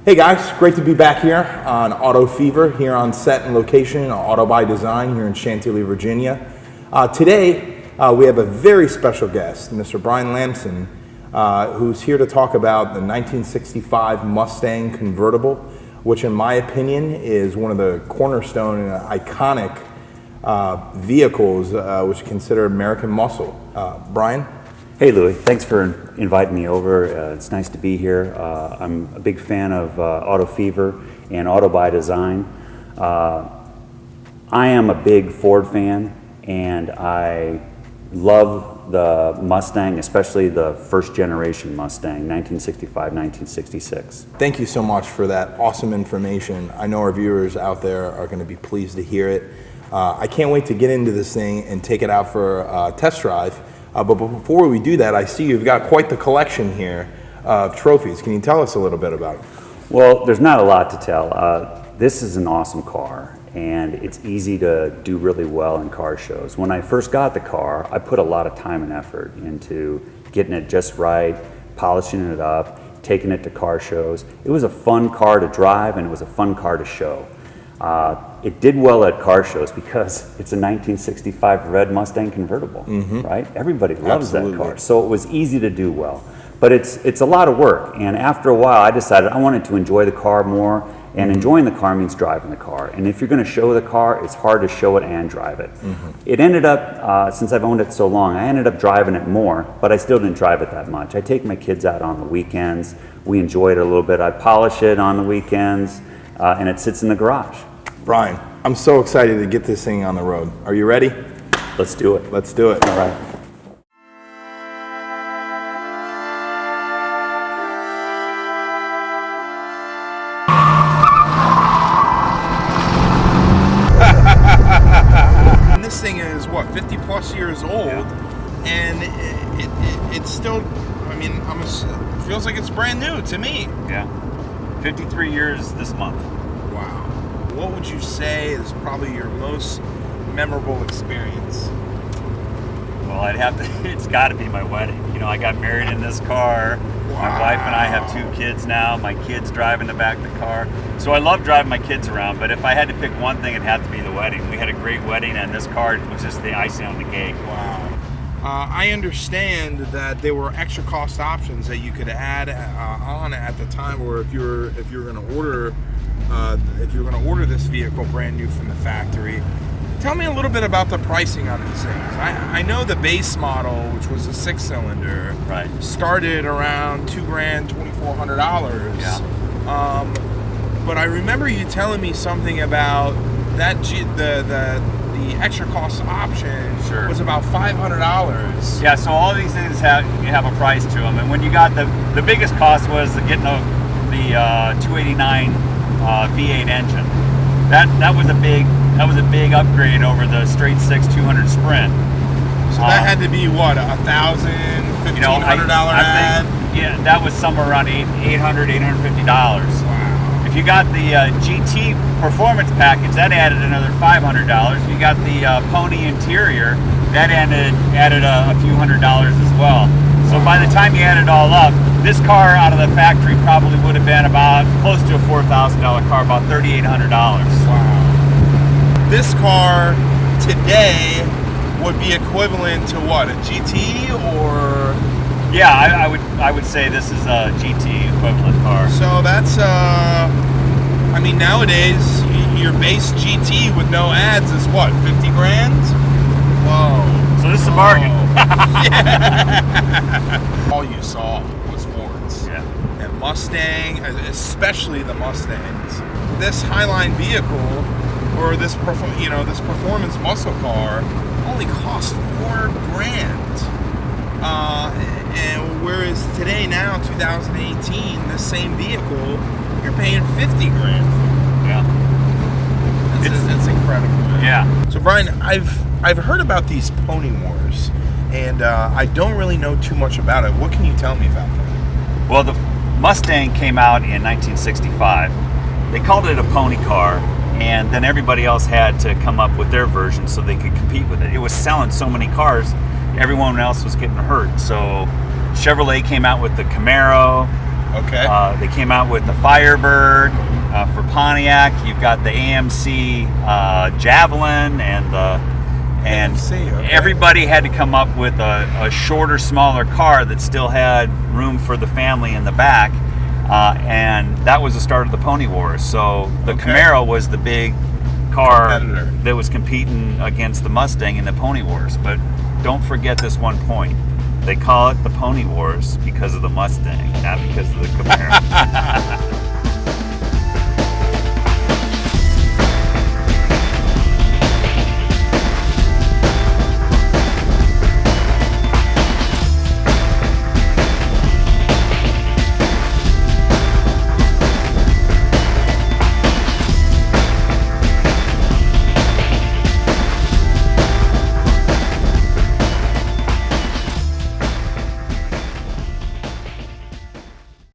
Hey guys, great to be back here on Auto Fever, here on set and location, Auto by Design here in Chantilly, Virginia. Today, we have a very special guest, Mr. Brian Lamson, who's here to talk about the 1965 Mustang convertible, which in my opinion is one of the cornerstone and iconic vehicles which is considered American muscle. Brian? Hey Louis, thanks for inviting me over. It's nice to be here. I'm a big fan of Auto Fever and Auto by Design. I am a big Ford fan, and I love the Mustang, especially the first generation Mustang, 1965, 1966. Thank you so much for that awesome information. I know our viewers out there are going to be pleased to hear it. I can't wait to get into this thing and take it out for a test drive. But before we do that, I see you've got quite the collection here of trophies. Can you tell us a little bit about it? Well, there's not a lot to tell. This is an awesome car, and it's easy to do really well in car shows. When I first got the car, I put a lot of time and effort into getting it just right, polishing it up, taking it to car shows. It was a fun car to drive, and it was a fun car to show. It did well at car shows because it's a 1965 red Mustang convertible, right? Everybody loves that car, so it was easy to do well. But it's a lot of work, and after a while I decided I wanted to enjoy the car more, and enjoying the car means driving the car. And if you're going to show the car, it's hard to show it and drive it. It ended up, since I've owned it so long, I ended up driving it more, but I still didn't drive it that much. I take my kids out on the weekends, we enjoy it a little bit, I polish it on the weekends, and it sits in the garage. Brian, I'm so excited to get this thing on the road. Are you ready? Let's do it. Let's do it. All right. And this thing is, what, 50 plus years old, and it's still, I mean, it feels like it's brand new to me. Yeah, 53 years this month. Wow. What would you say is probably your most memorable experience? Well, it's got to be my wedding. You know, I got married in this car. Wow. My wife and I have 2 kids now. My kids drive in the back of the car. So I love driving my kids around, but if I had to pick one thing, it'd have to be the wedding. We had a great wedding, and this car was just the icing on the cake. Wow. I understand that there were extra cost options that you could add on at the time, or if you're going to order this vehicle brand new from the factory. Tell me a little bit about the pricing on these things. I know the base model, which was a 6-cylinder, right, started around $2,000, $2,400. Yeah. But I remember you telling me something about that the extra cost option was about $500. Yeah. So all these things have a price to them, and when you got the biggest cost was getting the 289 V8 engine. That was a big upgrade over the straight 6 200 Sprint. So that had to be what, $1,000, $1,500 ad? Yeah, that was somewhere around $800, $850. Wow. If you got the GT performance package, that added another $500. If you got the Pony interior, that added a few $100s as well. So by the time you add it all up, this car out of the factory probably would have been about close to a $4,000 car, about $3,800. Wow. This car today would be equivalent to what, a GT or? Yeah, I would say this is a GT equivalent car. So that's I mean, nowadays your base GT with no ads is what, 50 grand? Whoa. So this is a bargain. Yeah. All you saw was Fords. Yeah. And Mustang, especially the Mustangs. This Highline vehicle, or this performance muscle car, only cost $4,000. And whereas today, now 2018, the same vehicle, you're paying 50 grand for. Yeah. That's incredible, man. Yeah. So Brian, I've heard about these pony wars, and I don't really know too much about it. What can you tell me about that? Well, the Mustang came out in 1965. They called it a pony car, and then everybody else had to come up with their version so they could compete with it. It was selling so many cars, everyone else was getting hurt. So Chevrolet came out with the Camaro, Okay. They came out with the Firebird for Pontiac. You've got the AMC Javelin and AMC, okay. everybody had to come up with a shorter, smaller car that still had room for the family in the back. And that was the start of the Pony Wars. So the Camaro was the big car Competitor. that was competing against the Mustang in the Pony Wars. But don't forget this one point. They call it the Pony Wars because of the Mustang, not because of the Camaro.